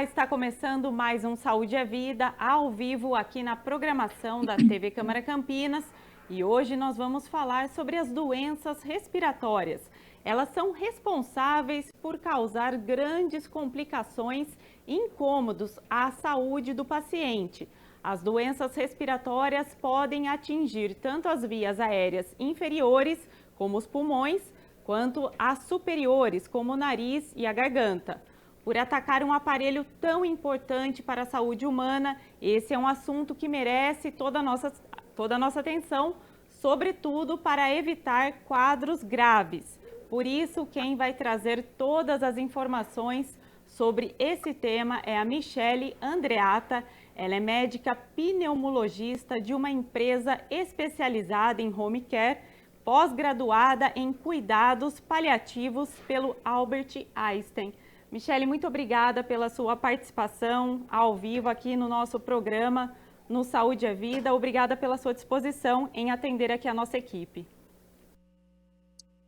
está começando mais um Saúde é Vida ao vivo aqui na programação da TV Câmara Campinas e hoje nós vamos falar sobre as doenças respiratórias. Elas são responsáveis por causar grandes complicações e incômodos à saúde do paciente. As doenças respiratórias podem atingir tanto as vias aéreas inferiores, como os pulmões, quanto as superiores, como o nariz e a garganta. Por atacar um aparelho tão importante para a saúde humana, esse é um assunto que merece toda a nossa atenção, sobretudo para evitar quadros graves. Por isso, quem vai trazer todas as informações sobre esse tema é a Michele Andreatta. Ela é médica pneumologista de uma empresa especializada em home care, pós-graduada em cuidados paliativos pelo Albert Einstein. Michele, muito obrigada pela sua participação ao vivo aqui no nosso programa no Saúde é Vida. Obrigada pela sua disposição em atender aqui a nossa equipe.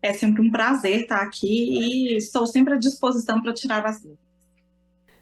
É sempre um prazer estar aqui e estou sempre à disposição para tirar as dúvidas.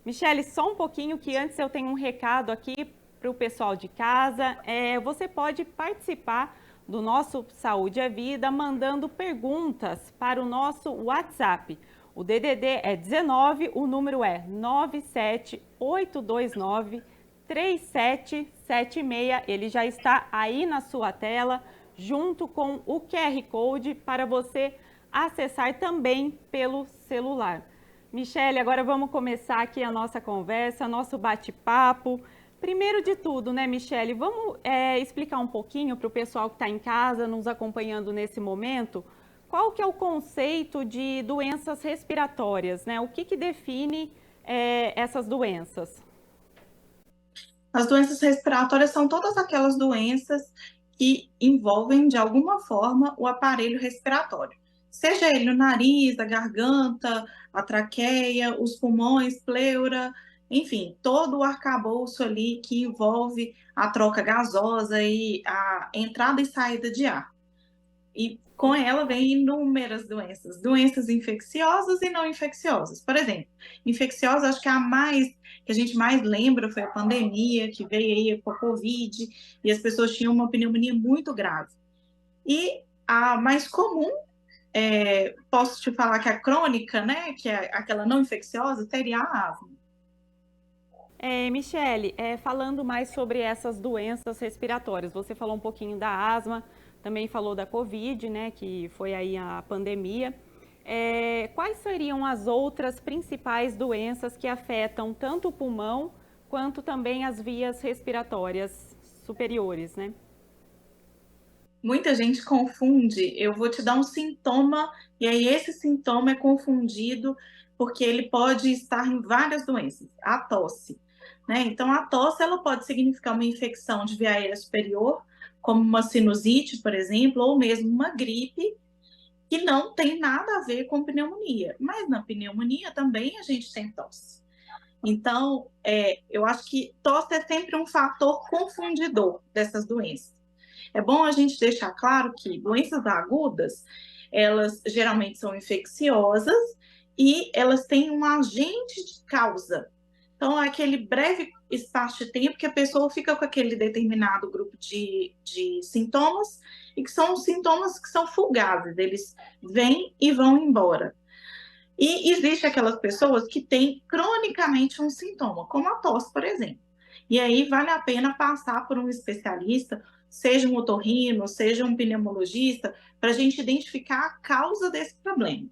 Michele, só um pouquinho que antes eu tenho um recado aqui para o pessoal de casa. Você pode participar do nosso Saúde é Vida mandando perguntas para o nosso WhatsApp. O DDD é 19, o número é 978293776. Ele já está aí na sua tela, junto com o QR Code para você acessar também pelo celular. Michele, agora vamos começar aqui a nossa conversa, nosso bate-papo. Primeiro de tudo, né, Michele, vamos explicar um pouquinho para o pessoal que está em casa, nos acompanhando nesse momento, qual que é o conceito de doenças respiratórias, né? O que define essas doenças? As doenças respiratórias são todas aquelas doenças que envolvem, de alguma forma, o aparelho respiratório. Seja ele o nariz, a garganta, a traqueia, os pulmões, pleura, enfim, todo o arcabouço ali que envolve a troca gasosa e a entrada e saída de ar. E com ela vem inúmeras doenças, doenças infecciosas e não infecciosas. Por exemplo, infecciosa, acho que que a gente mais lembra foi a pandemia, que veio aí com a Covid, e as pessoas tinham uma pneumonia muito grave. E a mais comum, posso te falar que a crônica, né, que é aquela não infecciosa, seria a asma. Michele, falando mais sobre essas doenças respiratórias, você falou um pouquinho da asma, também falou da Covid, né, que foi aí a pandemia. Quais seriam as outras principais doenças que afetam tanto o pulmão quanto também as vias respiratórias superiores, né? Muita gente confunde, eu vou te dar um sintoma, e aí esse sintoma é confundido porque ele pode estar em várias doenças. A tosse, né? Então, a tosse, ela pode significar uma infecção de via aérea superior, como uma sinusite, por exemplo, ou mesmo uma gripe, que não tem nada a ver com pneumonia. Mas na pneumonia também a gente tem tosse. Então, eu acho que tosse é sempre um fator confundidor dessas doenças. É bom a gente deixar claro que doenças agudas, elas geralmente são infecciosas e elas têm um agente de causa. Então, é aquele breve espaço de tempo que a pessoa fica com aquele determinado grupo de sintomas e que são sintomas que são fugazes, eles vêm e vão embora. E existe aquelas pessoas que têm cronicamente um sintoma, como a tosse, por exemplo. E aí vale a pena passar por um especialista, seja um otorrino, seja um pneumologista, para a gente identificar a causa desse problema.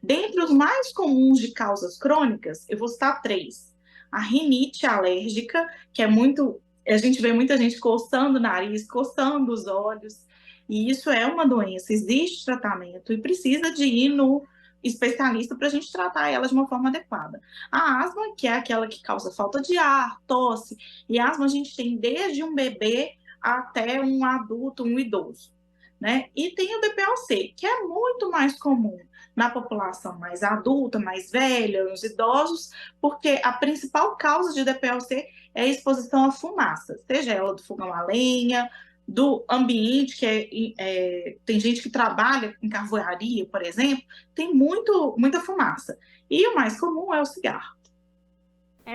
Dentre os mais comuns de causas crônicas, eu vou citar 3. A rinite alérgica, que a gente vê muita gente coçando o nariz, coçando os olhos, e isso é uma doença, existe tratamento e precisa de ir no especialista para a gente tratar ela de uma forma adequada. A asma, que é aquela que causa falta de ar, tosse, e asma a gente tem desde um bebê até um adulto, um idoso, né? E tem o DPLC, que é muito mais comum na população mais adulta, mais velha, nos idosos, porque a principal causa de DPLC é a exposição à fumaça, seja ela do fogão a lenha, do ambiente, tem gente que trabalha em carvoaria, por exemplo, tem muita fumaça. E o mais comum é o cigarro.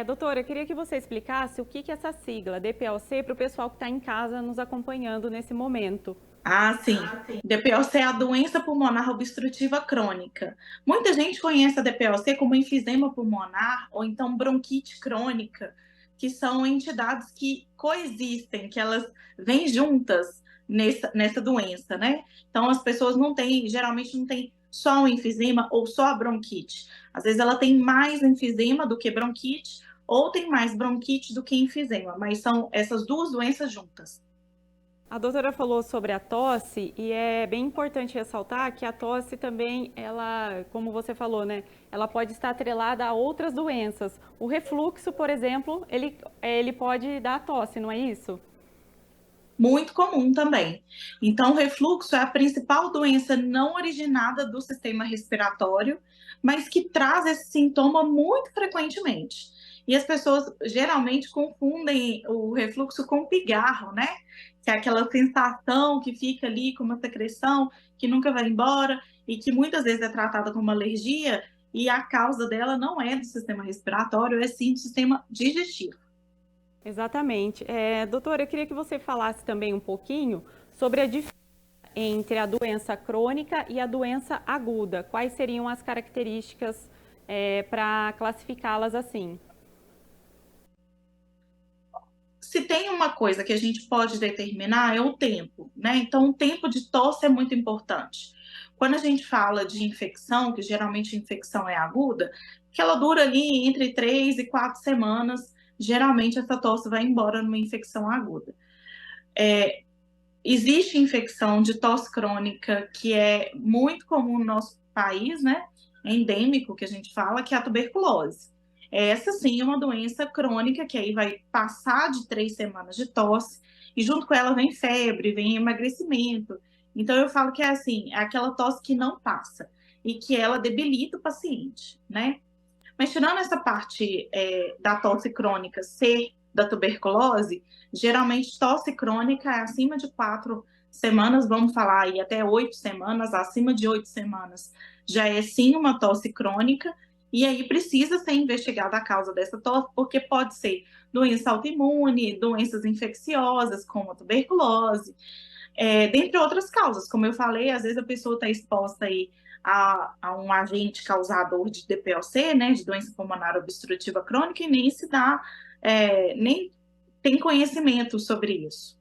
Doutora, eu queria que você explicasse o que que é essa sigla, DPOC, para o pessoal que está em casa nos acompanhando nesse momento. Ah, sim. DPOC é a doença pulmonar obstrutiva crônica. Muita gente conhece a DPOC como enfisema pulmonar ou então bronquite crônica, que são entidades que coexistem, que elas vêm juntas nessa doença, né? Então as pessoas não têm, geralmente não tem só o enfisema ou só a bronquite. Às vezes ela tem mais enfisema do que bronquite, ou tem mais bronquite do que enfisema, mas são essas duas doenças juntas. A doutora falou sobre a tosse e é bem importante ressaltar que a tosse também, ela, como você falou, né, ela pode estar atrelada a outras doenças. O refluxo, por exemplo, ele pode dar tosse, não é isso? Muito comum também. Então, o refluxo é a principal doença não originada do sistema respiratório, mas que traz esse sintoma muito frequentemente. E as pessoas geralmente confundem o refluxo com pigarro, né? Que é aquela sensação que fica ali com uma secreção que nunca vai embora e que muitas vezes é tratada como alergia, e a causa dela não é do sistema respiratório, é sim do sistema digestivo. Exatamente. Doutora, eu queria que você falasse também um pouquinho sobre a diferença entre a doença crônica e a doença aguda. Quais seriam as características para classificá-las assim? Se tem uma coisa que a gente pode determinar é o tempo, né? Então, o tempo de tosse é muito importante. Quando a gente fala de infecção, que geralmente a infecção é aguda, que ela dura ali entre 3 e 4 semanas, geralmente essa tosse vai embora numa infecção aguda. Existe infecção de tosse crônica que é muito comum no nosso país, né? É endêmico que a gente fala, que é a tuberculose. Essa sim é uma doença crônica que aí vai passar de 3 semanas de tosse e junto com ela vem febre, vem emagrecimento. Então eu falo que é assim, é aquela tosse que não passa e que ela debilita o paciente, né? Mas tirando essa parte da tosse crônica ser da tuberculose, geralmente tosse crônica é acima de 4 semanas, vamos falar aí até 8 semanas, acima de 8 semanas já é sim uma tosse crônica, e aí precisa ser investigada a causa dessa tosse, porque pode ser doença autoimune, doenças infecciosas, como a tuberculose, dentre outras causas. Como eu falei, às vezes a pessoa está exposta aí a um agente causador de DPOC, né, de doença pulmonar obstrutiva crônica, e nem se dá, nem tem conhecimento sobre isso.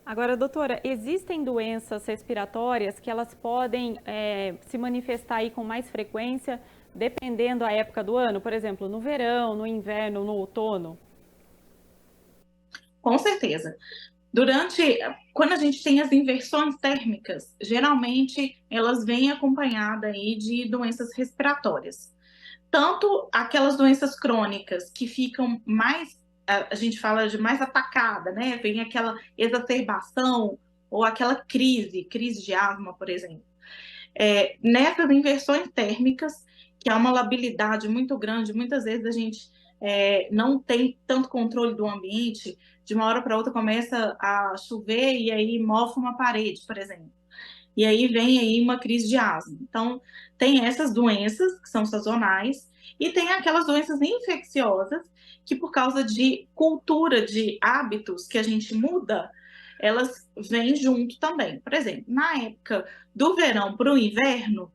Agora, doutora, existem doenças respiratórias que elas podem se manifestar aí com mais frequência, dependendo da época do ano? Por exemplo, no verão, no inverno, no outono? Com certeza. Quando a gente tem as inversões térmicas, geralmente elas vêm acompanhadas aí de doenças respiratórias. Tanto aquelas doenças crônicas que ficam mais, a gente fala de mais atacada, né? Vem aquela exacerbação ou aquela crise de asma, por exemplo. Nessas inversões térmicas, que há uma labilidade muito grande, muitas vezes a gente não tem tanto controle do ambiente, de uma hora para outra começa a chover e aí mofa uma parede, por exemplo. E aí vem aí uma crise de asma. Então, tem essas doenças que são sazonais e tem aquelas doenças infecciosas que por causa de cultura, de hábitos que a gente muda, elas vêm junto também. Por exemplo, na época do verão para o inverno,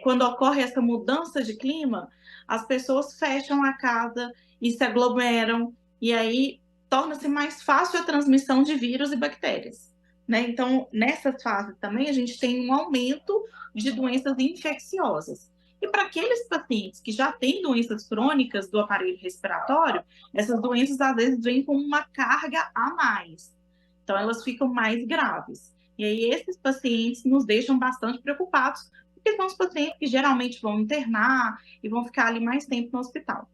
quando ocorre essa mudança de clima, as pessoas fecham a casa e se aglomeram, e aí torna-se mais fácil a transmissão de vírus e bactérias. Né? Então, nessa fase também, a gente tem um aumento de doenças infecciosas. E para aqueles pacientes que já têm doenças crônicas do aparelho respiratório, essas doenças às vezes vêm com uma carga a mais. Então, elas ficam mais graves. E aí, esses pacientes nos deixam bastante preocupados, porque são os pacientes que geralmente vão internar e vão ficar ali mais tempo no hospital.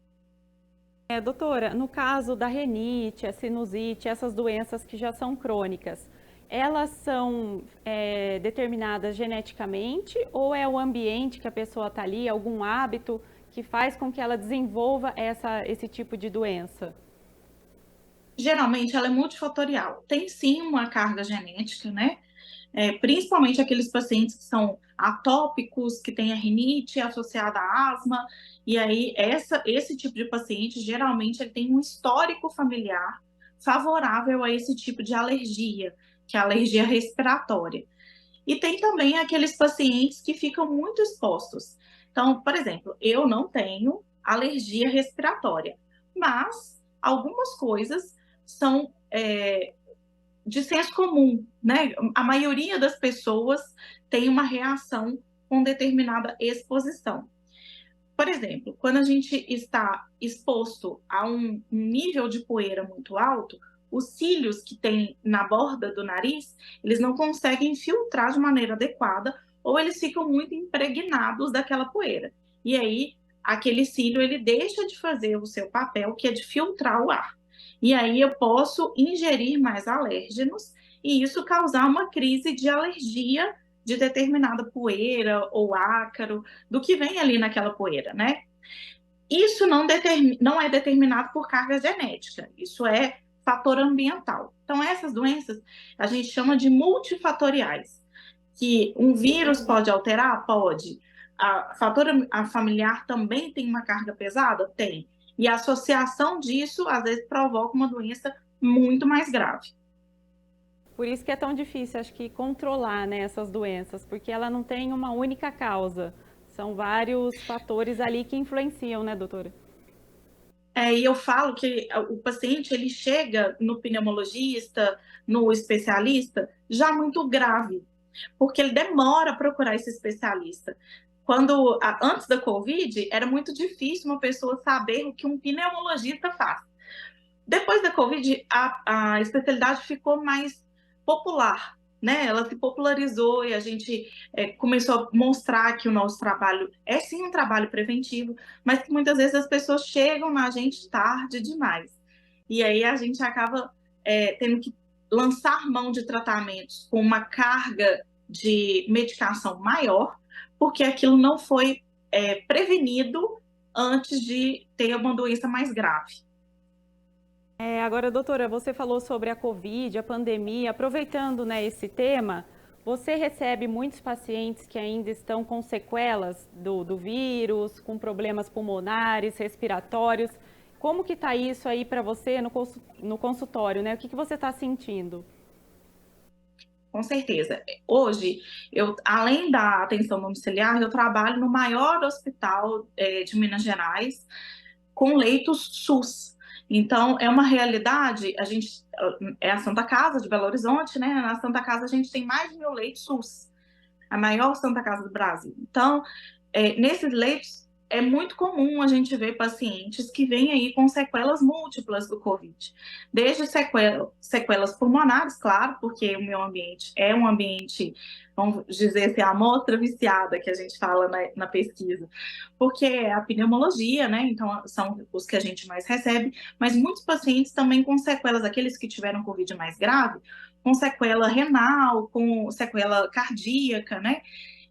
Doutora, no caso da rinite, a sinusite, essas doenças que já são crônicas, elas são determinadas geneticamente ou é o ambiente que a pessoa está ali, algum hábito que faz com que ela desenvolva esse tipo de doença? Geralmente ela é multifatorial. Tem sim uma carga genética, né? principalmente aqueles pacientes que são atópicos, que têm a rinite associada à asma, e aí esse tipo de paciente, geralmente, ele tem um histórico familiar favorável a esse tipo de alergia, que é a alergia respiratória. E tem também aqueles pacientes que ficam muito expostos. Então, por exemplo, eu não tenho alergia respiratória, mas algumas coisas são de senso comum, né? A maioria das pessoas tem uma reação com determinada exposição. Por exemplo, quando a gente está exposto a um nível de poeira muito alto, os cílios que tem na borda do nariz, eles não conseguem filtrar de maneira adequada ou eles ficam muito impregnados daquela poeira. E aí, aquele cílio, ele deixa de fazer o seu papel, que é de filtrar o ar. E aí eu posso ingerir mais alérgenos e isso causar uma crise de alergia de determinada poeira ou ácaro, do que vem ali naquela poeira, né? Isso não é determinado por carga genética, isso é fator ambiental. Então, essas doenças a gente chama de multifatoriais, que um vírus pode alterar? Pode. A familiar também tem uma carga pesada? Tem. E a associação disso, às vezes, provoca uma doença muito mais grave. Por isso que é tão difícil, acho que, controlar, né, essas doenças, porque ela não tem uma única causa. São vários fatores ali que influenciam, né, doutora? E eu falo que o paciente ele chega no pneumologista, no especialista, já muito grave, porque ele demora a procurar esse especialista. Antes da Covid, era muito difícil uma pessoa saber o que um pneumologista faz. Depois da Covid, a especialidade ficou mais popular, né? Ela se popularizou e a gente começou a mostrar que o nosso trabalho é sim um trabalho preventivo, mas que muitas vezes as pessoas chegam na gente tarde demais. E aí a gente acaba tendo que lançar mão de tratamentos com uma carga de medicação maior, porque aquilo não foi prevenido antes de ter uma doença mais grave. Agora, doutora, você falou sobre a Covid, a pandemia. Aproveitando, né, esse tema, você recebe muitos pacientes que ainda estão com sequelas do vírus, com problemas pulmonares, respiratórios. Como que está isso aí para você no consultório, né? O que você está sentindo? Com certeza. Hoje, além da atenção domiciliar, eu trabalho no maior hospital de Minas Gerais, com leitos SUS. Então, é uma realidade, é a Santa Casa de Belo Horizonte, né? Na Santa Casa a gente tem mais de 1.000 leitos SUS, a maior Santa Casa do Brasil. Então, nesses leitos, é muito comum a gente ver pacientes que vêm aí com sequelas múltiplas do Covid. Desde sequelas pulmonares, claro, porque o meu ambiente é um ambiente, vamos dizer assim, a amostra viciada que a gente fala na pesquisa, porque é a pneumologia, né? Então, são os que a gente mais recebe, mas muitos pacientes também com sequelas, aqueles que tiveram Covid mais grave, com sequela renal, com sequela cardíaca, né?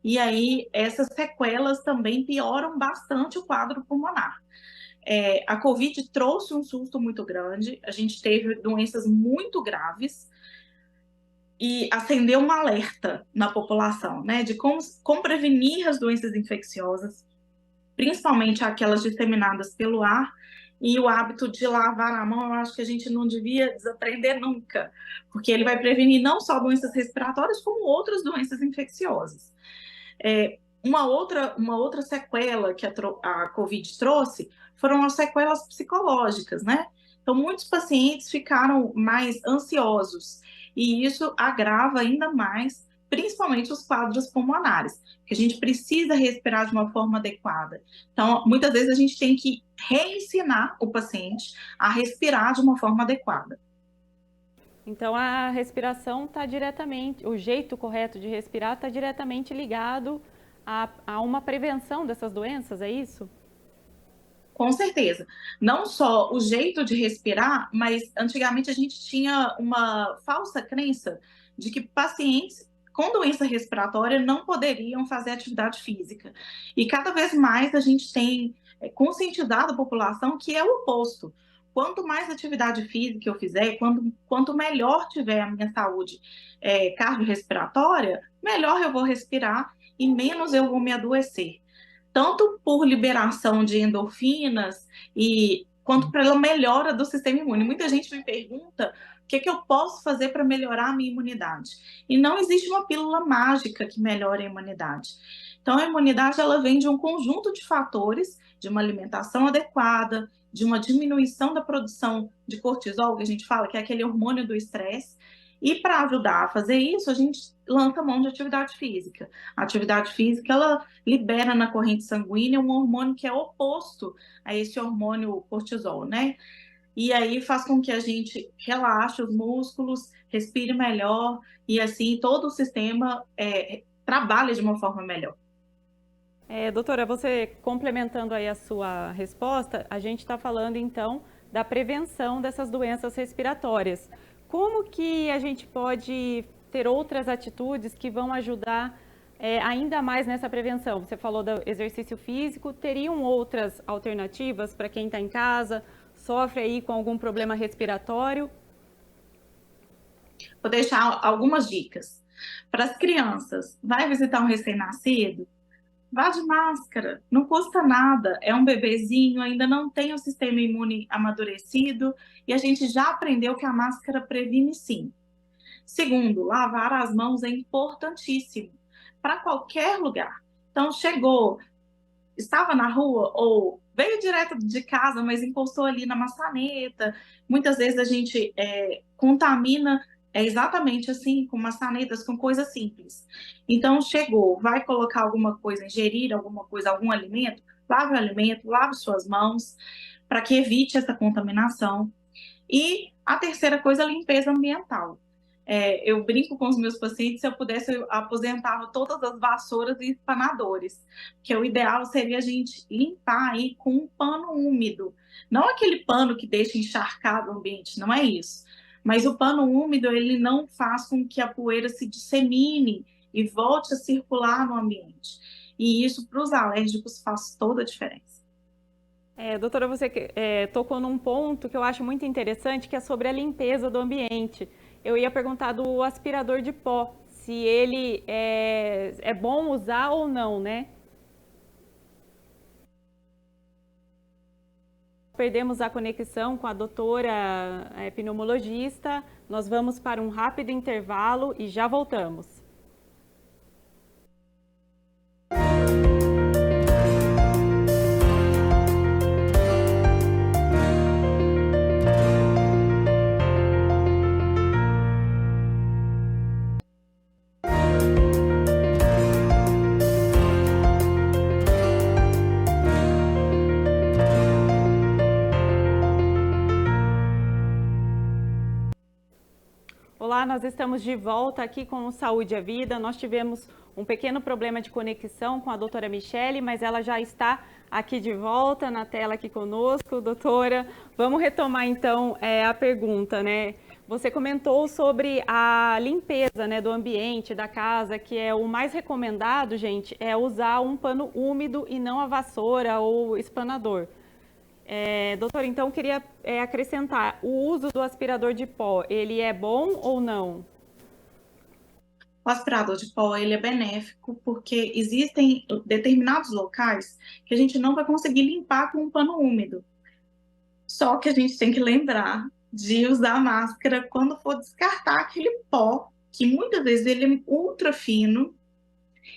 E aí, essas sequelas também pioram bastante o quadro pulmonar. A Covid trouxe um susto muito grande, a gente teve doenças muito graves e acendeu um alerta na população, né, de como prevenir as doenças infecciosas, principalmente aquelas disseminadas pelo ar, e o hábito de lavar a mão, eu acho que a gente não devia desaprender nunca, porque ele vai prevenir não só doenças respiratórias, como outras doenças infecciosas. Uma outra sequela que a Covid trouxe foram as sequelas psicológicas, né? Então, muitos pacientes ficaram mais ansiosos e isso agrava ainda mais, principalmente os quadros pulmonares, que a gente precisa respirar de uma forma adequada. Então, muitas vezes a gente tem que reensinar o paciente a respirar de uma forma adequada. Então, a respiração está diretamente, o jeito correto de respirar está diretamente ligado a uma prevenção dessas doenças, é isso? Com certeza. Não só o jeito de respirar, mas antigamente a gente tinha uma falsa crença de que pacientes com doença respiratória não poderiam fazer atividade física. E cada vez mais a gente tem conscientizado a população que é o oposto. quanto mais atividade física eu fizer, quanto melhor tiver a minha saúde cardiorrespiratória, melhor eu vou respirar e menos eu vou me adoecer. Tanto por liberação de endorfinas e quanto pela melhora do sistema imune. Muita gente me pergunta o que eu posso fazer para melhorar a minha imunidade. E não existe uma pílula mágica que melhore a imunidade. Então, a imunidade ela vem de um conjunto de fatores, de uma alimentação adequada, de uma diminuição da produção de cortisol, que a gente fala que é aquele hormônio do estresse. E para ajudar a fazer isso, a gente lança mão de atividade física. A atividade física, ela libera na corrente sanguínea um hormônio que é oposto a esse hormônio cortisol, né? E aí faz com que a gente relaxe os músculos, respire melhor e assim todo o sistema trabalhe de uma forma melhor. Doutora, você complementando aí a sua resposta, a gente está falando então da prevenção dessas doenças respiratórias. Como que a gente pode ter outras atitudes que vão ajudar ainda mais nessa prevenção? Você falou do exercício físico, teriam outras alternativas para quem está em casa, sofre aí com algum problema respiratório? Vou deixar algumas dicas. Para as crianças, vai visitar um recém-nascido? Vá de máscara, não custa nada, é um bebezinho, ainda não tem o sistema imune amadurecido e a gente já aprendeu que a máscara previne sim. Segundo, lavar as mãos é importantíssimo para qualquer lugar. Então, chegou, estava na rua ou veio direto de casa, mas encostou ali na maçaneta. Muitas vezes a gente contamina exatamente assim, com maçanetas, com coisas simples. Então, chegou, vai colocar alguma coisa, ingerir alguma coisa, algum alimento, lave o alimento, lave suas mãos, para que evite essa contaminação. E a terceira coisa, a limpeza ambiental. Eu brinco com os meus pacientes, se eu pudesse, eu aposentava todas as vassouras e espanadores, que o ideal seria a gente limpar aí com um pano úmido. Não aquele pano que deixa encharcado o ambiente, não é isso. Mas o pano úmido, ele não faz com que a poeira se dissemine e volte a circular no ambiente. E isso, para os alérgicos, faz toda a diferença. Doutora, você tocou num ponto que eu acho muito interessante, que é sobre a limpeza do ambiente. Eu ia perguntar do aspirador de pó, se ele é bom usar ou não, né? Perdemos a conexão com a doutora pneumologista. Nós vamos para um rápido intervalo e já voltamos. Olá, nós estamos de volta aqui com o Saúde à Vida. Nós tivemos um pequeno problema de conexão com a doutora Michele, mas ela já está aqui de volta na tela aqui conosco, doutora. Vamos retomar então a pergunta, né? Você comentou sobre a limpeza, né, do ambiente, da casa, que é o mais recomendado, gente, é usar um pano úmido e não a vassoura ou espanador. Doutora, então queria acrescentar, o uso do aspirador de pó, ele é bom ou não? O aspirador de pó, ele é benéfico porque existem determinados locais que a gente não vai conseguir limpar com um pano úmido. Só que a gente tem que lembrar de usar máscara quando for descartar aquele pó, que muitas vezes ele é ultra fino,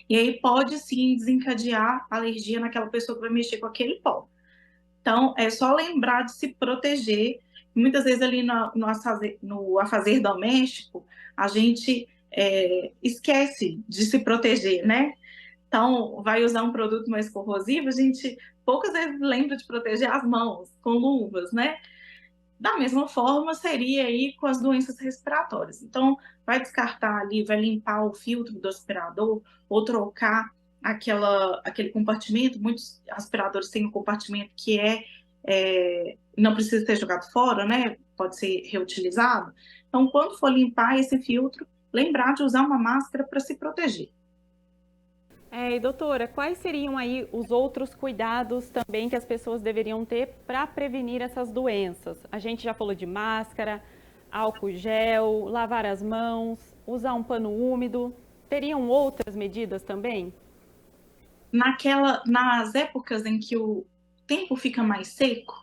e aí pode sim desencadear alergia naquela pessoa que vai mexer com aquele pó. Então, é só lembrar de se proteger. Muitas vezes ali no afazer doméstico, a gente esquece de se proteger, né? Então, vai usar um produto mais corrosivo, a gente poucas vezes lembra de proteger as mãos com luvas, né? Da mesma forma, seria aí com as doenças respiratórias. Então, vai descartar ali, vai limpar o filtro do aspirador ou trocar aquele compartimento. Muitos aspiradores têm um compartimento que não precisa ser jogado fora, né? Pode ser reutilizado. Então, quando for limpar esse filtro, lembrar de usar uma máscara para se proteger. E doutora, quais seriam aí os outros cuidados também que as pessoas deveriam ter para prevenir essas doenças? A gente já falou de máscara, álcool gel, lavar as mãos, usar um pano úmido. Teriam outras medidas também? Nas épocas em que o tempo fica mais seco,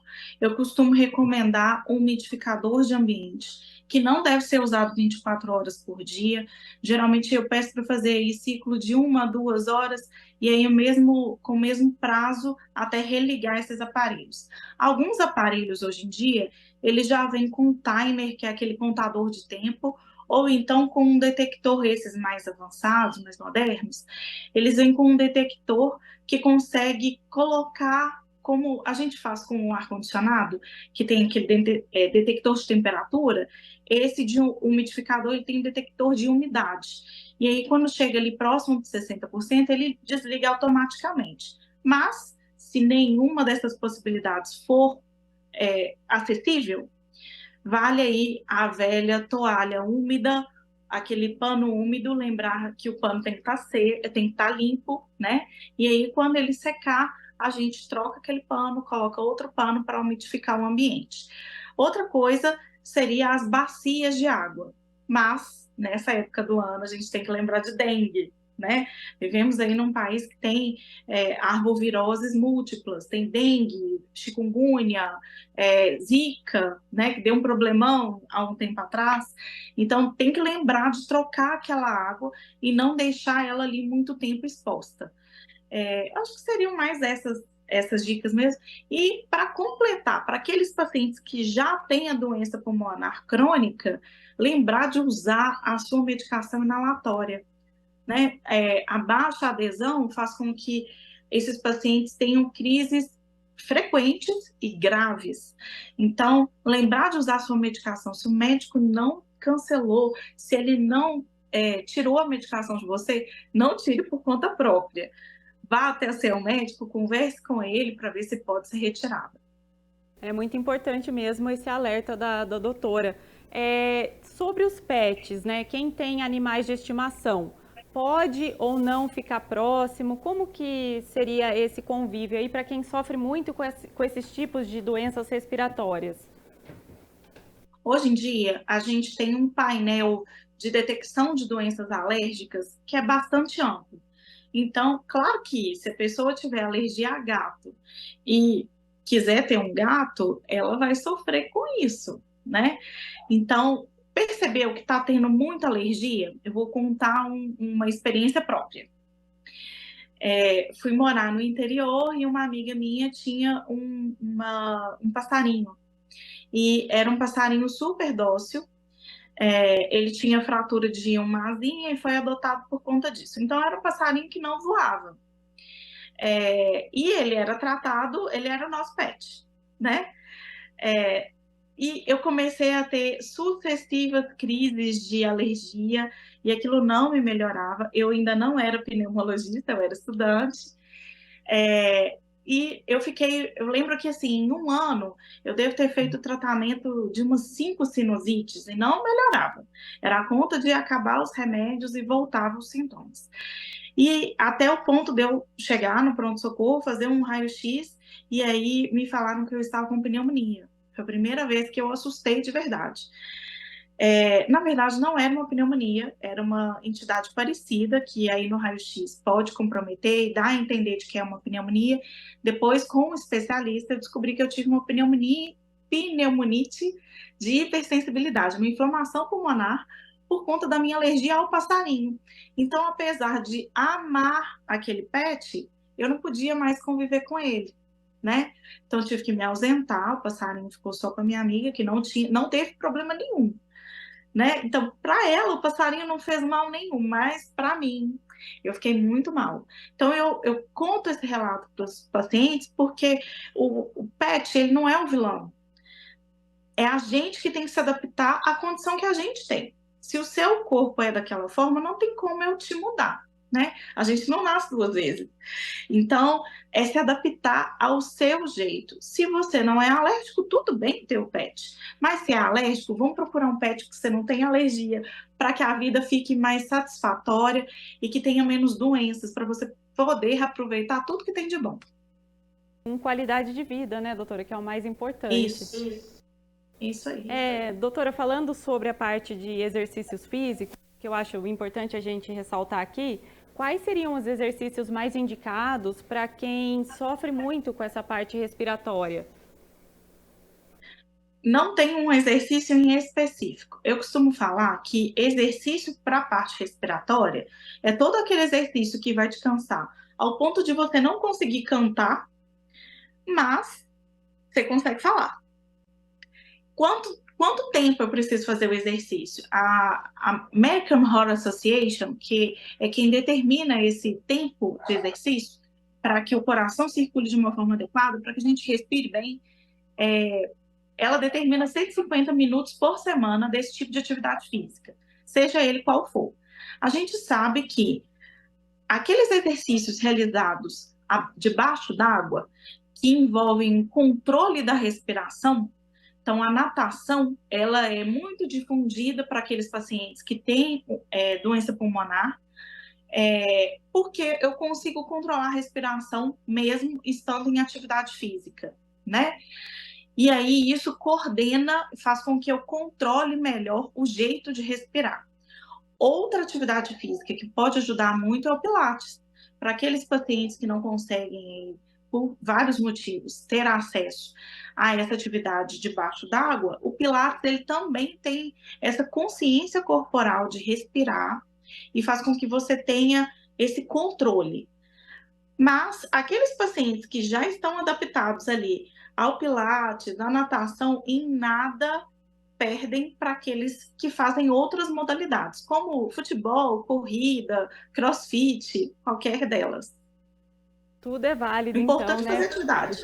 eu costumo recomendar um umidificador de ambiente, que não deve ser usado 24 horas por dia. Geralmente eu peço para fazer aí ciclo de 1 a 2 horas, e aí mesmo com o mesmo prazo até religar esses aparelhos. Alguns aparelhos hoje em dia, eles já vêm com timer, que é aquele contador de tempo, ou então com um detector, esses mais avançados, mais modernos, eles vêm com um detector que consegue colocar, como a gente faz com o ar-condicionado, que tem aquele detector de temperatura, esse de umidificador ele tem um detector de umidade. E aí, quando chega ali próximo de 60%, ele desliga automaticamente. Mas, se nenhuma dessas possibilidades for acessível, vale aí a velha toalha úmida, aquele pano úmido, lembrar que o pano tem que estar limpo, né? E aí, quando ele secar, a gente troca aquele pano, coloca outro pano para umidificar o ambiente. Outra coisa seria as bacias de água. Mas, nessa época do ano, a gente tem que lembrar de dengue, né? Vivemos aí num país que tem arboviroses múltiplas, tem dengue, chikungunya, zika, né, que deu um problemão há um tempo atrás. Então, tem que lembrar de trocar aquela água e não deixar ela ali muito tempo exposta. Acho que seriam mais essas dicas mesmo. E para completar, para aqueles pacientes que já têm a doença pulmonar crônica, lembrar de usar a sua medicação inalatória, né? A baixa adesão faz com que esses pacientes tenham crises frequentes e graves. Então, lembrar de usar a sua medicação. Se o médico não cancelou, se ele não tirou a medicação de você, não tire por conta própria. Vá até o seu médico, converse com ele para ver se pode ser retirada. É muito importante mesmo esse alerta da doutora. Sobre os pets, né? Quem tem animais de estimação, pode ou não ficar próximo? Como que seria esse convívio aí para quem sofre muito com esses tipos de doenças respiratórias? Hoje em dia, a gente tem um painel de detecção de doenças alérgicas que é bastante amplo. Então, claro que se a pessoa tiver alergia a gato e quiser ter um gato, ela vai sofrer com isso, né? Então, percebeu que está tendo muita alergia? Eu vou contar uma experiência própria. Fui morar no interior e uma amiga minha tinha um passarinho. E era um passarinho super dócil. Ele tinha fratura de uma asinha e foi adotado por conta disso. Então, era um passarinho que não voava. E ele era tratado, ele era o nosso pet, né? E eu comecei a ter sucessivas crises de alergia e aquilo não me melhorava. Eu ainda não era pneumologista, eu era estudante. E eu lembro que assim, em um ano, eu devo ter feito tratamento de umas 5 sinusites e não melhorava. Era a conta de acabar os remédios e voltavam os sintomas. E até o ponto de eu chegar no pronto-socorro, fazer um raio-x, e aí me falaram que eu estava com pneumonia. Foi a primeira vez que eu assustei de verdade. Na verdade, não era uma pneumonia, era uma entidade parecida, que aí no raio-x pode comprometer e dar a entender de que é uma pneumonia. Depois, com um especialista, eu descobri que eu tive uma pneumonite de hipersensibilidade, uma inflamação pulmonar por conta da minha alergia ao passarinho. Então, apesar de amar aquele pet, eu não podia mais conviver com ele, né? Então, eu tive que me ausentar, o passarinho ficou só com a minha amiga, que não teve problema nenhum, né? Então, para ela, o passarinho não fez mal nenhum, mas para mim, eu fiquei muito mal. Então, eu conto esse relato para os pacientes porque o pet, ele não é o vilão. É a gente que tem que se adaptar à condição que a gente tem. Se o seu corpo é daquela forma, não tem como eu te mudar, né? A gente não nasce duas vezes. Então, é se adaptar ao seu jeito. Se você não é alérgico, tudo bem ter o pet. Mas se é alérgico, vamos procurar um pet que você não tem alergia, para que a vida fique mais satisfatória e que tenha menos doenças, para você poder aproveitar tudo que tem de bom. Com qualidade de vida, né, doutora, que é o mais importante. Isso aí. Doutora, falando sobre a parte de exercícios físicos, que eu acho importante a gente ressaltar aqui, quais seriam os exercícios mais indicados para quem sofre muito com essa parte respiratória? Não tem um exercício em específico. Eu costumo falar que exercício para a parte respiratória é todo aquele exercício que vai te cansar, ao ponto de você não conseguir cantar, mas você consegue falar. Quanto tempo eu preciso fazer o exercício? A American Heart Association, que é quem determina esse tempo de exercício, para que o coração circule de uma forma adequada, para que a gente respire bem, ela determina 150 minutos por semana desse tipo de atividade física, seja ele qual for. A gente sabe que aqueles exercícios realizados debaixo d'água, que envolvem controle da respiração, então a natação, ela é muito difundida para aqueles pacientes que têm doença pulmonar, porque eu consigo controlar a respiração mesmo estando em atividade física, né? E aí isso coordena, faz com que eu controle melhor o jeito de respirar. Outra atividade física que pode ajudar muito é o Pilates. Para aqueles pacientes que não conseguem, por vários motivos, ter acesso a essa atividade debaixo d'água, o Pilates ele também tem essa consciência corporal de respirar e faz com que você tenha esse controle. Mas aqueles pacientes que já estão adaptados ali ao Pilates, à natação, em nada perdem para aqueles que fazem outras modalidades, como futebol, corrida, crossfit, qualquer delas. Tudo é válido, Importante então, fazer né? atividade.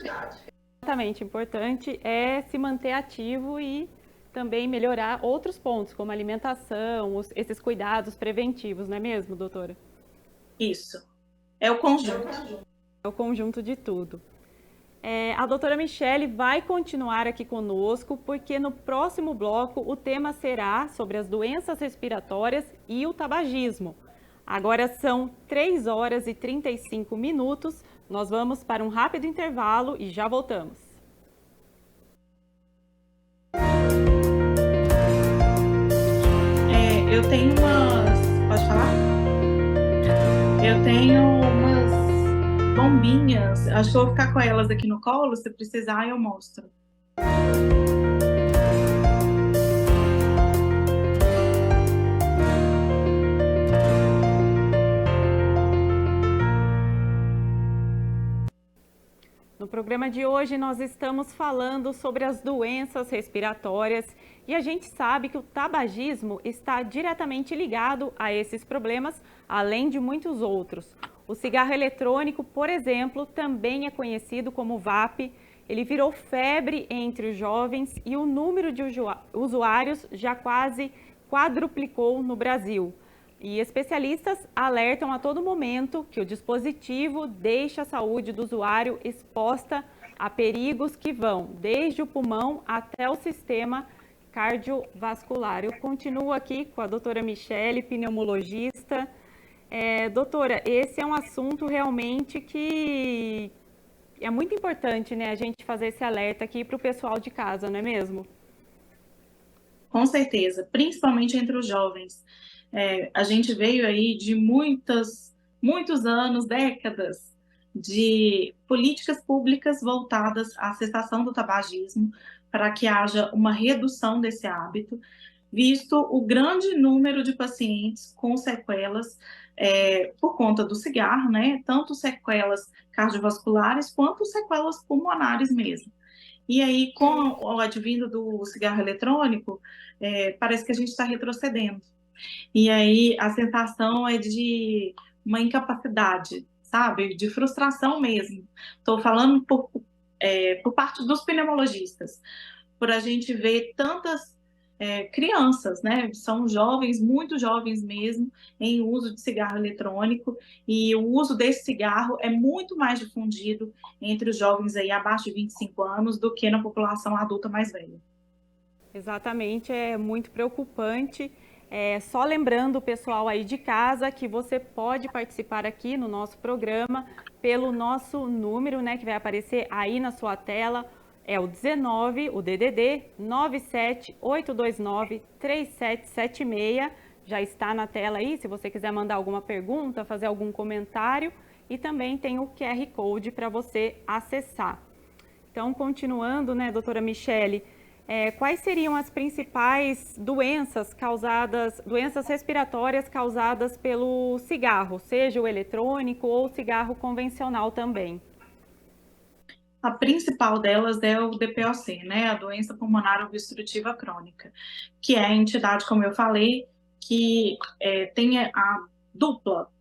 Exatamente, importante é se manter ativo e também melhorar outros pontos, como alimentação, esses cuidados preventivos, não é mesmo, doutora? Isso. É o conjunto. É o conjunto de tudo. A doutora Michele vai continuar aqui conosco, porque no próximo bloco o tema será sobre as doenças respiratórias e o tabagismo. Agora são 3 horas e 35 minutos, nós vamos para um rápido intervalo e já voltamos. Eu tenho umas... Pode falar? Eu tenho umas bombinhas, acho que eu vou ficar com elas aqui no colo, se precisar eu mostro. No programa de hoje nós estamos falando sobre as doenças respiratórias e a gente sabe que o tabagismo está diretamente ligado a esses problemas, além de muitos outros. O cigarro eletrônico, por exemplo, também é conhecido como vape. Ele virou febre entre os jovens e o número de usuários já quase quadruplicou no Brasil. E especialistas alertam a todo momento que o dispositivo deixa a saúde do usuário exposta a perigos que vão desde o pulmão até o sistema cardiovascular. Eu continuo aqui com a doutora Michele, pneumologista. Doutora, esse é um assunto realmente que é muito importante, né? A gente fazer esse alerta aqui para o pessoal de casa, não é mesmo? Com certeza, principalmente entre os jovens. A gente veio aí de muitos anos, décadas, de políticas públicas voltadas à cessação do tabagismo, para que haja uma redução desse hábito, visto o grande número de pacientes com sequelas por conta do cigarro, né? Tanto sequelas cardiovasculares quanto sequelas pulmonares mesmo. E aí, com o advindo do cigarro eletrônico, parece que a gente está retrocedendo. E aí, a sensação é de uma incapacidade, sabe? De frustração mesmo. Estou falando por parte dos pneumologistas, por a gente ver tantas crianças, né? São jovens, muito jovens mesmo, em uso de cigarro eletrônico, e o uso desse cigarro é muito mais difundido entre os jovens aí abaixo de 25 anos do que na população adulta mais velha. Exatamente, é muito preocupante. Só lembrando o pessoal aí de casa que você pode participar aqui no nosso programa pelo nosso número, né, que vai aparecer aí na sua tela, é o 19, o DDD 978293776. Já está na tela aí, se você quiser mandar alguma pergunta, fazer algum comentário, e também tem o QR Code para você acessar. Então, continuando, né, doutora Michele, quais seriam as principais doenças respiratórias causadas pelo cigarro, seja o eletrônico ou o cigarro convencional também? A principal delas é o DPOC, né, a doença pulmonar obstrutiva crônica, que é a entidade, como eu falei, que tem a dupla,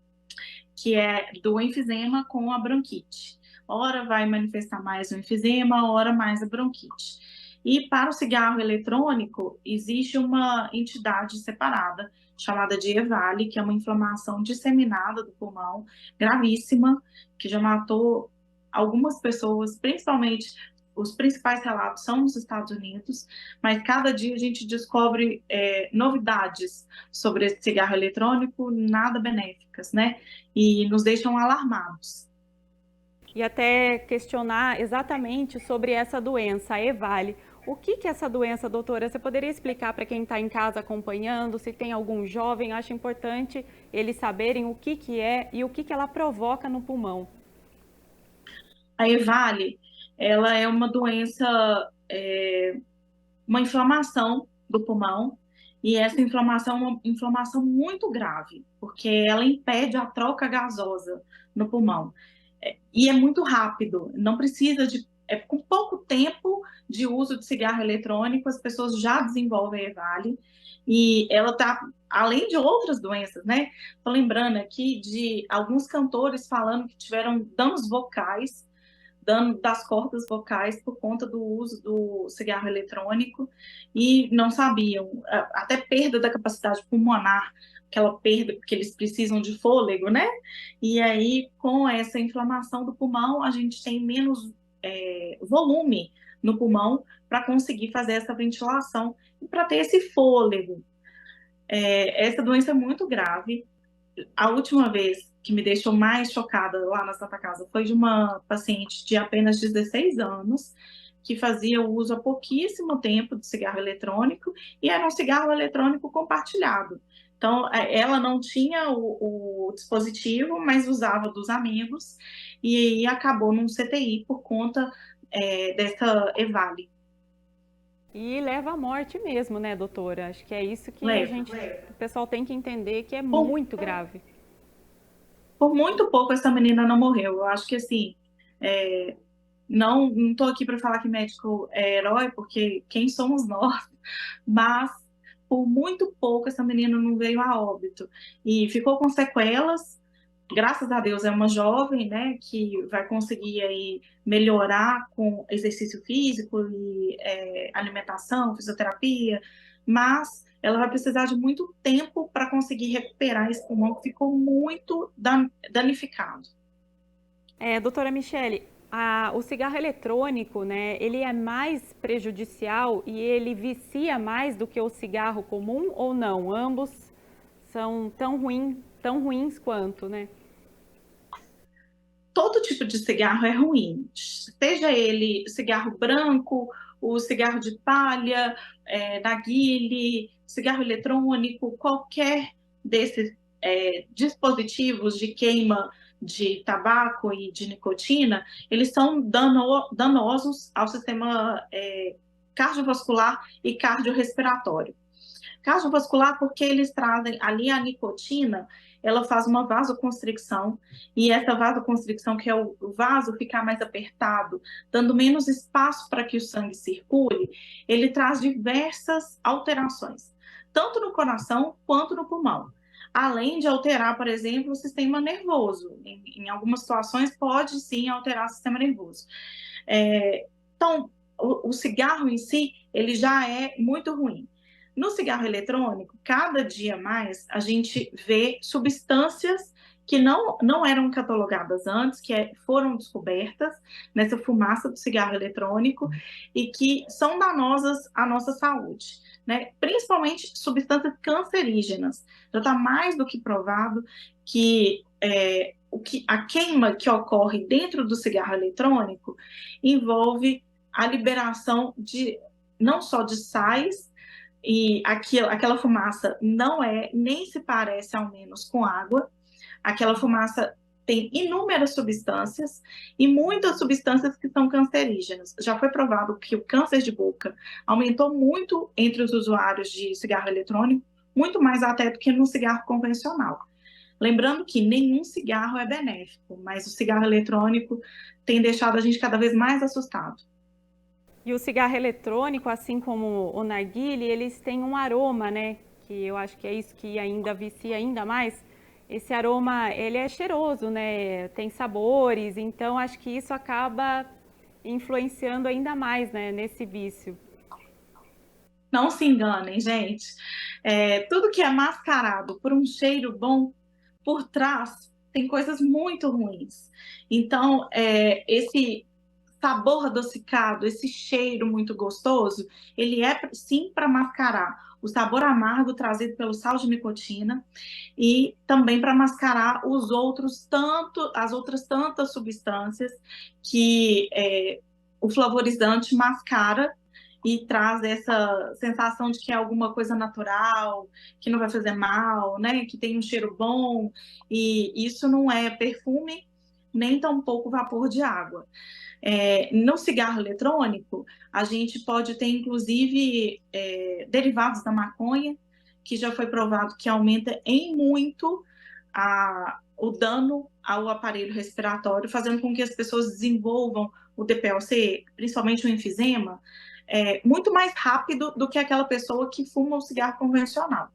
que é do enfisema com a bronquite. Ora vai manifestar mais o enfisema, ora mais a bronquite. E para o cigarro eletrônico, existe uma entidade separada, chamada de EVALI, que é uma inflamação disseminada do pulmão, gravíssima, que já matou algumas pessoas, principalmente os principais relatos são nos Estados Unidos, mas cada dia a gente descobre novidades sobre esse cigarro eletrônico, nada benéficas, né? E nos deixam alarmados. E até questionar exatamente sobre essa doença, a EVALI. O que é essa doença, doutora? Você poderia explicar para quem está em casa acompanhando, se tem algum jovem? Acho importante eles saberem o que é e o que ela provoca no pulmão. A EVALI, ela é uma doença, uma inflamação do pulmão, e essa inflamação é uma inflamação muito grave, porque ela impede a troca gasosa no pulmão. E é muito rápido, não precisa de. Com pouco tempo de uso de cigarro eletrônico, as pessoas já desenvolvem a EVALI, e ela está, além de outras doenças, né? Estou lembrando aqui de alguns cantores falando que tiveram danos vocais, dano das cordas vocais por conta do uso do cigarro eletrônico e não sabiam, até perda da capacidade pulmonar, aquela perda porque eles precisam de fôlego, né? E aí, com essa inflamação do pulmão, a gente tem menos volume no pulmão para conseguir fazer essa ventilação e para ter esse fôlego. Essa doença é muito grave. A última vez que me deixou mais chocada lá na Santa Casa foi de uma paciente de apenas 16 anos, que fazia uso há pouquíssimo tempo de cigarro eletrônico, e era um cigarro eletrônico compartilhado. Então, ela não tinha o dispositivo, mas usava dos amigos, e acabou num CTI por conta dessa EVALI. E leva à morte mesmo, né, doutora? Acho que é isso que o pessoal tem que entender, que é muito grave. Por muito pouco essa menina não morreu. Eu acho que assim, não estou aqui para falar que médico é herói, porque quem somos nós? Mas por muito pouco essa menina não veio a óbito e ficou com sequelas. Graças a Deus é uma jovem, né, que vai conseguir aí melhorar com exercício físico e alimentação, fisioterapia, mas ela vai precisar de muito tempo para conseguir recuperar esse pulmão que ficou muito danificado. Doutora Michele, o cigarro eletrônico, né, ele é mais prejudicial e ele vicia mais do que o cigarro comum ou não? Ambos são tão ruins quanto, né? Todo tipo de cigarro é ruim, seja ele cigarro branco, o cigarro de palha, narguilé, cigarro eletrônico, qualquer desses dispositivos de queima de tabaco e de nicotina, eles são danosos ao sistema cardiovascular e cardiorrespiratório. Cardiovascular porque eles trazem ali a nicotina, ela faz uma vasoconstricção, e essa vasoconstricção, que é o vaso ficar mais apertado, dando menos espaço para que o sangue circule, ele traz diversas alterações, tanto no coração quanto no pulmão. Além de alterar, por exemplo, o sistema nervoso. Em algumas situações, pode sim alterar o sistema nervoso. Então, o cigarro em si, ele já é muito ruim. No cigarro eletrônico, cada dia mais a gente vê substâncias que não eram catalogadas antes, foram descobertas nessa fumaça do cigarro eletrônico e que são danosas à nossa saúde, né? Principalmente substâncias cancerígenas. Já está mais do que provado que a queima que ocorre dentro do cigarro eletrônico envolve a liberação de não só de sais, e aquela fumaça não nem se parece, ao menos, com água. Aquela fumaça tem inúmeras substâncias e muitas substâncias que são cancerígenas. Já foi provado que o câncer de boca aumentou muito entre os usuários de cigarro eletrônico, muito mais até do que no cigarro convencional. Lembrando que nenhum cigarro é benéfico, mas o cigarro eletrônico tem deixado a gente cada vez mais assustado. E o cigarro eletrônico, assim como o narguilé, eles têm um aroma, né? Que eu acho que é isso que ainda vicia ainda mais. Esse aroma, ele é cheiroso, né? Tem sabores, então acho que isso acaba influenciando ainda mais, né, nesse vício. Não se enganem, gente. Tudo que é mascarado por um cheiro bom, por trás tem coisas muito ruins. Então, esse sabor adocicado, esse cheiro muito gostoso, ele é sim para mascarar o sabor amargo trazido pelo sal de nicotina e também para mascarar as outras tantas substâncias que o flavorizante mascara e traz essa sensação de que é alguma coisa natural, que não vai fazer mal, né? Que tem um cheiro bom, e isso não é perfume, nem tampouco vapor de água. No cigarro eletrônico, a gente pode ter, inclusive, derivados da maconha, que já foi provado que aumenta em muito o dano ao aparelho respiratório, fazendo com que as pessoas desenvolvam o TPLC, principalmente o enfisema, muito mais rápido do que aquela pessoa que fuma o cigarro convencional.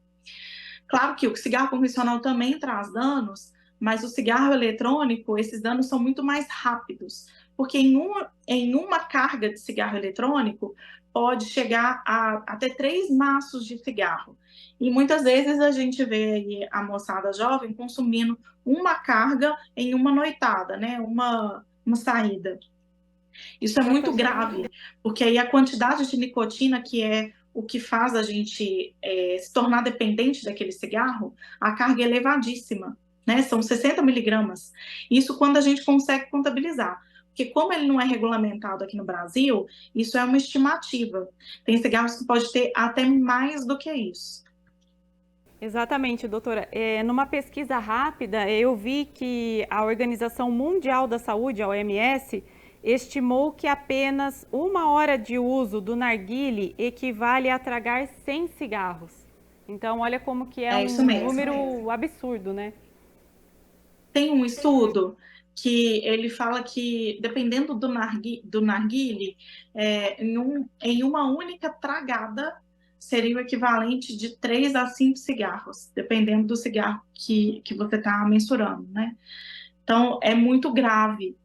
Claro que o cigarro convencional também traz danos, mas o cigarro eletrônico, esses danos são muito mais rápidos, porque em uma carga de cigarro eletrônico pode chegar a até 3 maços de cigarro. E muitas vezes a gente vê aí a moçada jovem consumindo uma carga em uma noitada, né? Uma saída. Isso é muito grave, porque aí a quantidade de nicotina, que é o que faz a gente se tornar dependente daquele cigarro, a carga é elevadíssima, né? São 60 miligramas. Isso quando a gente consegue contabilizar. Porque como ele não é regulamentado aqui no Brasil, isso é uma estimativa. Tem cigarros que pode ter até mais do que isso. Exatamente, doutora. Numa pesquisa rápida, eu vi que a Organização Mundial da Saúde, a OMS, estimou que apenas 1 hora de uso do narguilé equivale a tragar 100 cigarros. Então, olha como que é um número absurdo, né? Tem um estudo que ele fala que, dependendo do narguilé, em uma única tragada, seria o equivalente de 3 a 5 cigarros, dependendo do cigarro que você está mensurando, né? Então, é muito grave.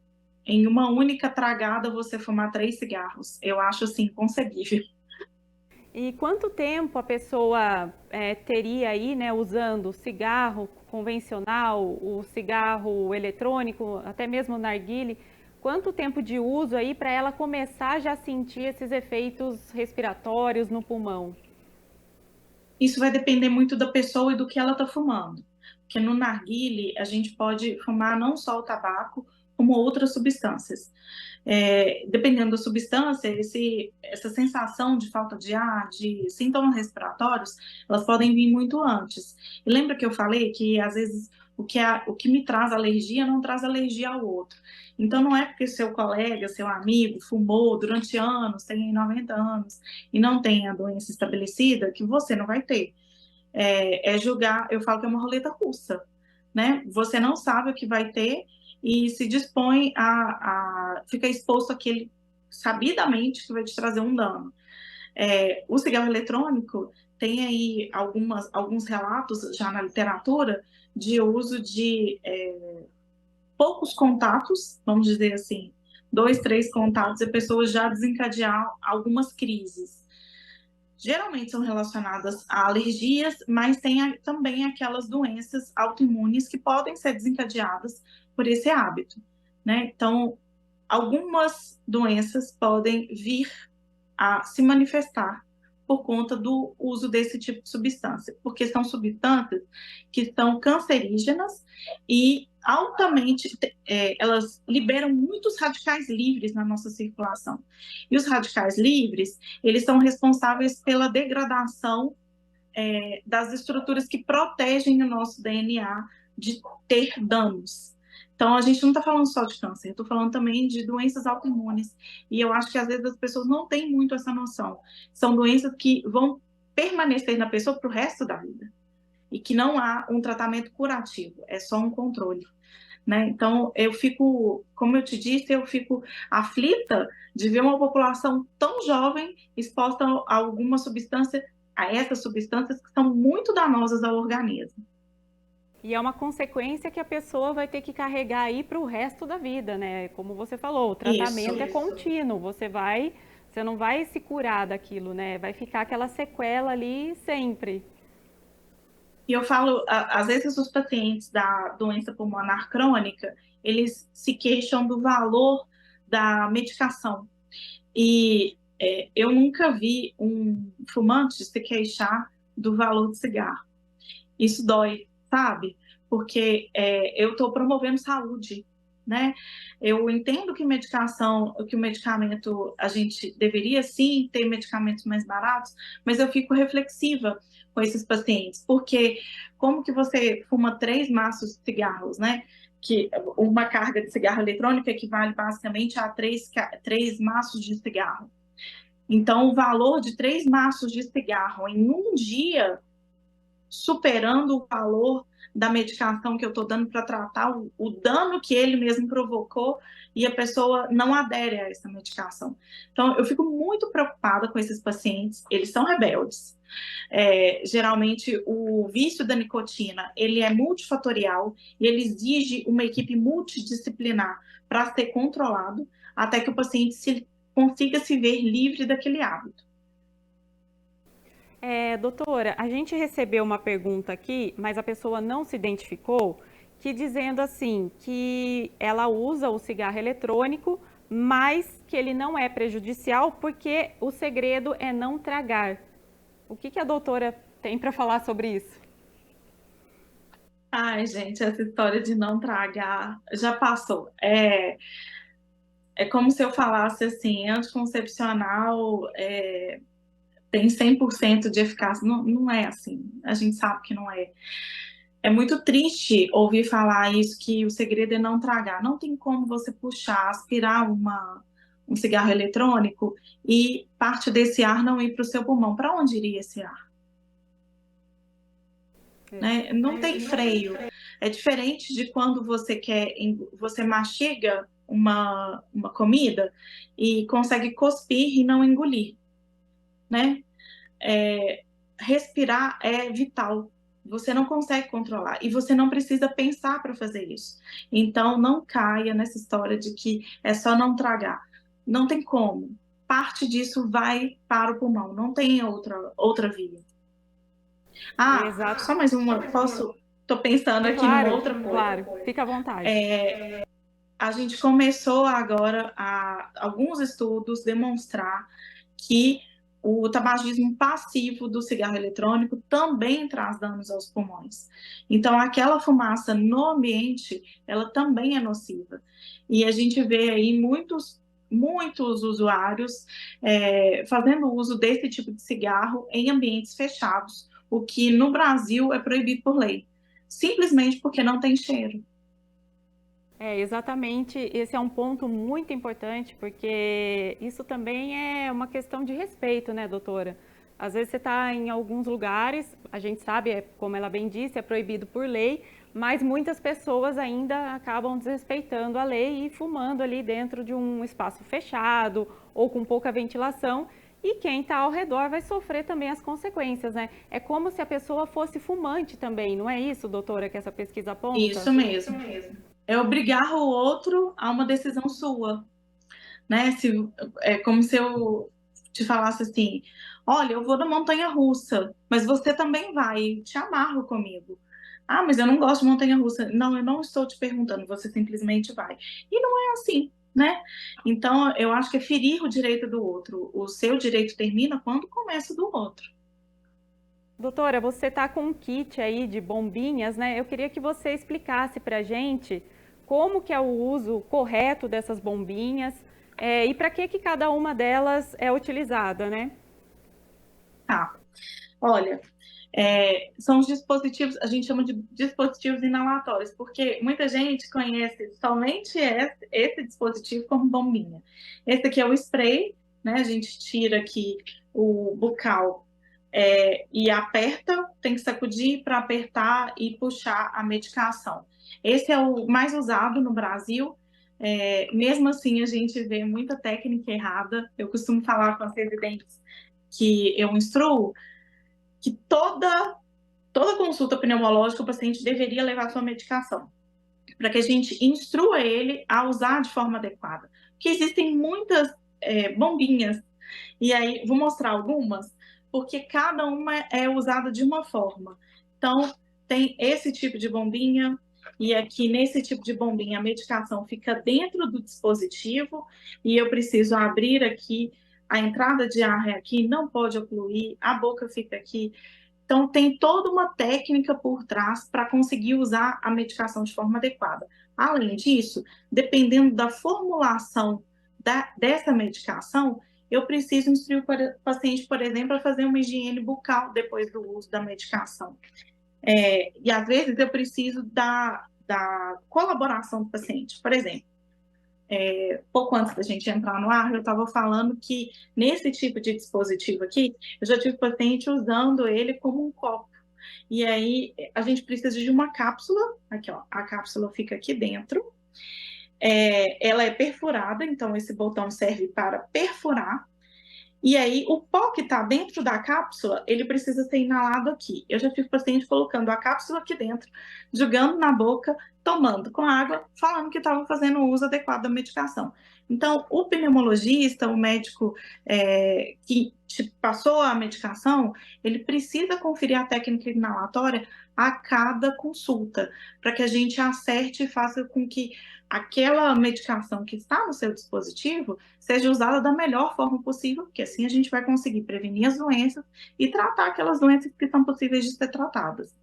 Em uma única tragada, você fumar 3 cigarros. Eu acho, assim, inconcebível. E quanto tempo a pessoa teria aí, né, usando o cigarro convencional, o cigarro eletrônico, até mesmo o narguilé, quanto tempo de uso aí para ela começar já a sentir esses efeitos respiratórios no pulmão? Isso vai depender muito da pessoa e do que ela está fumando. Porque no narguilé a gente pode fumar não só o tabaco, como outras substâncias. Dependendo da substância, essa sensação de falta de ar, de sintomas respiratórios, elas podem vir muito antes. E lembra que eu falei que, às vezes, o que me traz alergia não traz alergia ao outro. Então, não é porque seu colega, seu amigo, fumou durante anos, tem 90 anos, e não tem a doença estabelecida, que você não vai ter. Julgar, eu falo que é uma roleta russa, né? Você não sabe o que vai ter e se dispõe a ficar exposto àquele sabidamente que vai te trazer um dano. O cigarro eletrônico tem aí alguns relatos já na literatura de uso de poucos contatos, vamos dizer assim, 2, 3 contatos, e a pessoa já desencadear algumas crises. geralmente são relacionadas a alergias, mas tem também aquelas doenças autoimunes que podem ser desencadeadas por esse hábito, né? Então, algumas doenças podem vir a se manifestar por conta do uso desse tipo de substância, porque são substâncias que são cancerígenas e altamente, elas liberam muitos radicais livres na nossa circulação. E os radicais livres, eles são responsáveis pela degradação das estruturas que protegem o nosso DNA de ter danos. Então, a gente não está falando só de câncer, eu estou falando também de doenças autoimunes. E eu acho que às vezes as pessoas não têm muito essa noção. São doenças que vão permanecer na pessoa para o resto da vida. E que não há um tratamento curativo, é só um controle. Né? Então, eu fico, como eu te disse, eu fico aflita de ver uma população tão jovem exposta a alguma substância, a essas substâncias que são muito danosas ao organismo. E é uma consequência que a pessoa vai ter que carregar aí para o resto da vida, né? Como você falou, o tratamento é contínuo, você não vai se curar daquilo, né? Vai ficar aquela sequela ali sempre. E eu falo, às vezes os pacientes da doença pulmonar crônica, eles se queixam do valor da medicação. E eu nunca vi um fumante se queixar do valor do cigarro. Isso dói, sabe? Porque eu estou promovendo saúde, né? Eu entendo que que o medicamento, a gente deveria sim ter medicamentos mais baratos, mas eu fico reflexiva com esses pacientes, porque como que você fuma 3 maços de cigarros, né? Que uma carga de cigarro eletrônico equivale basicamente a 3 maços de cigarro. Então, o valor de 3 maços de cigarro em um dia, superando o valor da medicação que eu estou dando para tratar o dano que ele mesmo provocou, e a pessoa não adere a essa medicação. Então, eu fico muito preocupada com esses pacientes, eles são rebeldes. Geralmente, o vício da nicotina, ele é multifatorial e ele exige uma equipe multidisciplinar para ser controlado, até que o paciente consiga se ver livre daquele hábito. Doutora, a gente recebeu uma pergunta aqui, mas a pessoa não se identificou, que dizendo assim, que ela usa o cigarro eletrônico, mas que ele não é prejudicial porque o segredo é não tragar. O que a doutora tem para falar sobre isso? Ai, gente, essa história de não tragar já passou. É como se eu falasse assim, anticoncepcional tem 100% de eficácia. Não, não é assim, a gente sabe que não é. É muito triste ouvir falar isso, que o segredo é não tragar. Não tem como você puxar, aspirar um cigarro eletrônico e parte desse ar não ir para o seu pulmão. Para onde iria esse ar? Né? Não tem freio. É diferente de quando você mastiga uma comida e consegue cuspir e não engolir, né? Respirar é vital. Você não consegue controlar e você não precisa pensar para fazer isso. Então, não caia nessa história de que é só não tragar. Não tem como. Parte disso vai para o pulmão, não tem outra via. Exato. Só mais uma, posso? Estou pensando aqui Claro, numa outra coisa. claro, fica à vontade. A gente começou agora alguns estudos demonstrar que o tabagismo passivo do cigarro eletrônico também traz danos aos pulmões. Então, aquela fumaça no ambiente, ela também é nociva. E a gente vê aí muitos usuários fazendo uso desse tipo de cigarro em ambientes fechados, o que no Brasil é proibido por lei, simplesmente porque não tem cheiro. Exatamente, esse é um ponto muito importante, porque isso também é uma questão de respeito, né, doutora? Às vezes você está em alguns lugares, a gente sabe, como ela bem disse, é proibido por lei, mas muitas pessoas ainda acabam desrespeitando a lei e fumando ali dentro de um espaço fechado ou com pouca ventilação, e quem está ao redor vai sofrer também as consequências, né? É como se a pessoa fosse fumante também, não é isso, doutora, que essa pesquisa aponta? Isso mesmo. É obrigar o outro a uma decisão sua, né? É como se eu te falasse assim, olha, eu vou na montanha-russa, mas você também vai, te amarro comigo. Ah, mas eu não gosto de montanha-russa. Não, eu não estou te perguntando, você simplesmente vai. E não é assim, né? Então, eu acho que é ferir o direito do outro. O seu direito termina quando começa o do outro. Doutora, você está com um kit aí de bombinhas, né? Eu queria que você explicasse para a gente como que é o uso correto dessas bombinhas, e para que cada uma delas é utilizada, né? Tá. Olha, são os dispositivos, a gente chama de dispositivos inalatórios, porque muita gente conhece somente esse dispositivo como bombinha. Esse aqui é o spray, né? A gente tira aqui o bucal e aperta, tem que sacudir para apertar e puxar a medicação. Esse é o mais usado no Brasil. Mesmo assim, a gente vê muita técnica errada. Eu costumo falar com as residentes que eu instruo que toda consulta pneumológica o paciente deveria levar sua medicação, para que a gente instrua ele a usar de forma adequada. Porque existem muitas bombinhas, e aí vou mostrar algumas, porque cada uma é usada de uma forma. Então, tem esse tipo de bombinha, e aqui nesse tipo de bombinha a medicação fica dentro do dispositivo, e eu preciso abrir aqui, a entrada de ar é aqui, não pode ocluir, a boca fica aqui. Então, tem toda uma técnica por trás para conseguir usar a medicação de forma adequada. Além disso, dependendo da formulação dessa medicação, eu preciso instruir o paciente, por exemplo, a fazer uma higiene bucal depois do uso da medicação. E às vezes eu preciso da colaboração do paciente. Por exemplo, pouco antes da gente entrar no ar, eu estava falando que nesse tipo de dispositivo aqui, eu já tive paciente usando ele como um copo. E aí a gente precisa de uma cápsula, aqui ó, a cápsula fica aqui dentro, ela é perfurada, então esse botão serve para perfurar. E aí, o pó que está dentro da cápsula, ele precisa ser inalado aqui. Eu já fiz paciente colocando a cápsula aqui dentro, jogando na boca, tomando com água, falando que estava fazendo o uso adequado da medicação. Então, o pneumologista, o médico que te passou a medicação, ele precisa conferir a técnica inalatória a cada consulta, para que a gente acerte e faça com que aquela medicação que está no seu dispositivo seja usada da melhor forma possível, porque assim a gente vai conseguir prevenir as doenças e tratar aquelas doenças que são possíveis de ser tratadas.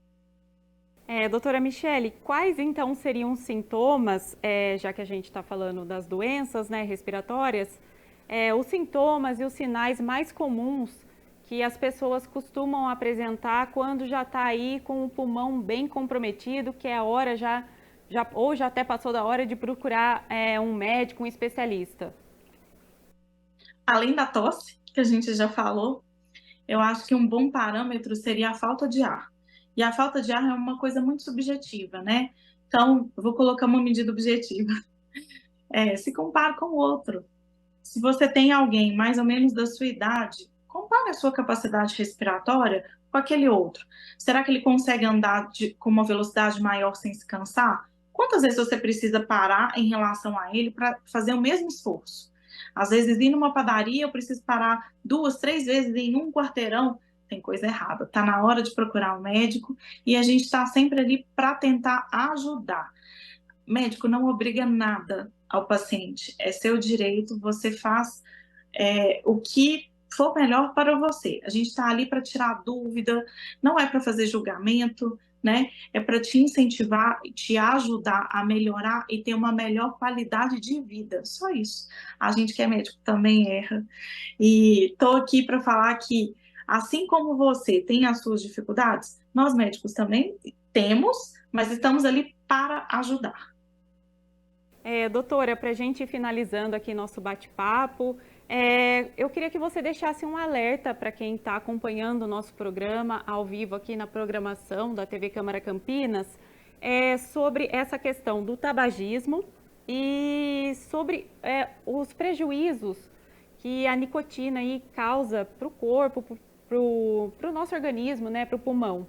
Doutora Michele, quais então seriam os sintomas, já que a gente está falando das doenças, né, respiratórias, os sintomas e os sinais mais comuns que as pessoas costumam apresentar quando já está aí com o pulmão bem comprometido, que é a hora ou já até passou da hora de procurar um médico, um especialista? Além da tosse, que a gente já falou, eu acho que um bom parâmetro seria a falta de ar. E a falta de ar é uma coisa muito subjetiva, né? Então, eu vou colocar uma medida objetiva. Se compara com o outro. Se você tem alguém mais ou menos da sua idade, compare a sua capacidade respiratória com aquele outro. Será que ele consegue andar com uma velocidade maior sem se cansar? Quantas vezes você precisa parar em relação a ele para fazer o mesmo esforço? Às vezes, ir numa padaria, eu preciso parar 2, 3 vezes em um quarteirão. Tem coisa errada. Está na hora de procurar um médico e a gente está sempre ali para tentar ajudar. Médico não obriga nada ao paciente, é seu direito, você faz o que for melhor para você. A gente está ali para tirar dúvida, não é para fazer julgamento, né? É para te incentivar, te ajudar a melhorar e ter uma melhor qualidade de vida. Só isso. A gente que é médico também erra. E estou aqui para falar que, assim como você tem as suas dificuldades, nós médicos também temos, mas estamos ali para ajudar. Doutora, para a gente ir finalizando aqui nosso bate-papo, eu queria que você deixasse um alerta para quem está acompanhando o nosso programa ao vivo aqui na programação da TV Câmara Campinas, sobre essa questão do tabagismo e sobre os prejuízos que a nicotina aí causa para o corpo, para o nosso organismo, né, para o pulmão.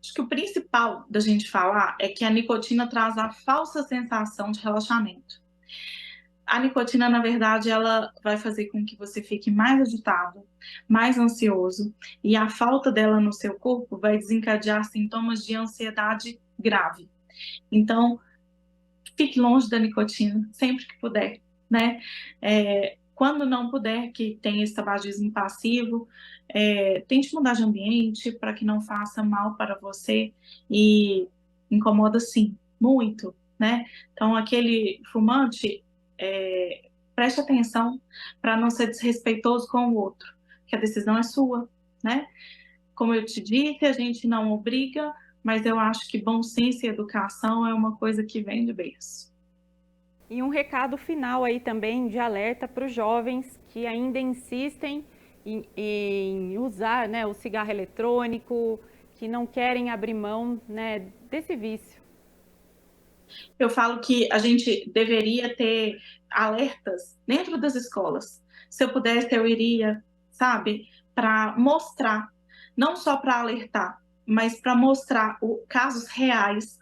Acho que o principal da gente falar é que a nicotina traz a falsa sensação de relaxamento. A nicotina, na verdade, ela vai fazer com que você fique mais agitado, mais ansioso, e a falta dela no seu corpo vai desencadear sintomas de ansiedade grave. Então, fique longe da nicotina sempre que puder, né? Quando não puder, que tem esse tabagismo passivo, tente mudar de ambiente para que não faça mal para você e incomoda sim, muito, né? Então, aquele fumante, preste atenção para não ser desrespeitoso com o outro, que a decisão é sua, né? Como eu te disse, a gente não obriga, mas eu acho que bom senso e educação é uma coisa que vem de berço. E um recado final aí também de alerta para os jovens que ainda insistem em usar, né, o cigarro eletrônico, que não querem abrir mão, né, desse vício. Eu falo que a gente deveria ter alertas dentro das escolas. Se eu pudesse, eu iria, sabe, para mostrar, não só para alertar, mas para mostrar casos reais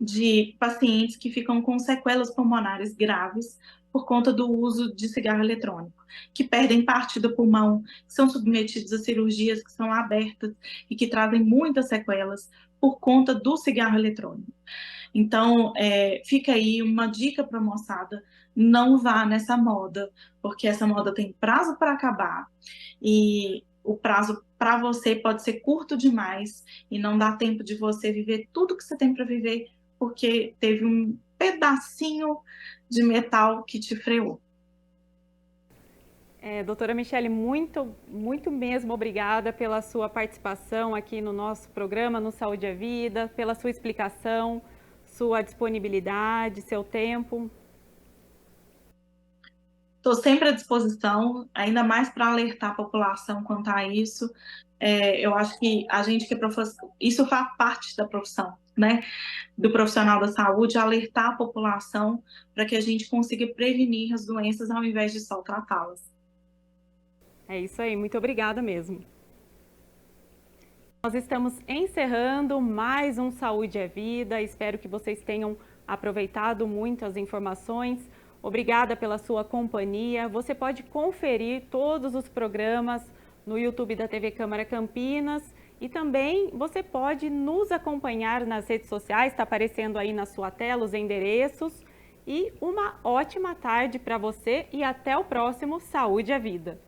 de pacientes que ficam com sequelas pulmonares graves por conta do uso de cigarro eletrônico, que perdem parte do pulmão, que são submetidos a cirurgias que são abertas e que trazem muitas sequelas por conta do cigarro eletrônico. Então, fica aí uma dica para a moçada: não vá nessa moda, porque essa moda tem prazo para acabar e o prazo para você pode ser curto demais e não dá tempo de você viver tudo que você tem para viver, porque teve um pedacinho de metal que te freou. Doutora Michele, muito mesmo obrigada pela sua participação aqui no nosso programa, no Saúde à Vida, pela sua explicação, sua disponibilidade, seu tempo. Estou sempre à disposição, ainda mais para alertar a população quanto a isso. Eu acho que a gente que é professor, isso faz parte da profissão, né? Do profissional da saúde, alertar a população para que a gente consiga prevenir as doenças ao invés de só tratá-las. É isso aí, muito obrigada mesmo. Nós estamos encerrando mais um Saúde é Vida. Espero que vocês tenham aproveitado muito as informações. Obrigada pela sua companhia. Você pode conferir todos os programas no YouTube da TV Câmara Campinas e também você pode nos acompanhar nas redes sociais, está aparecendo aí na sua tela os endereços. E uma ótima tarde para você e até o próximo Saúde é Vida.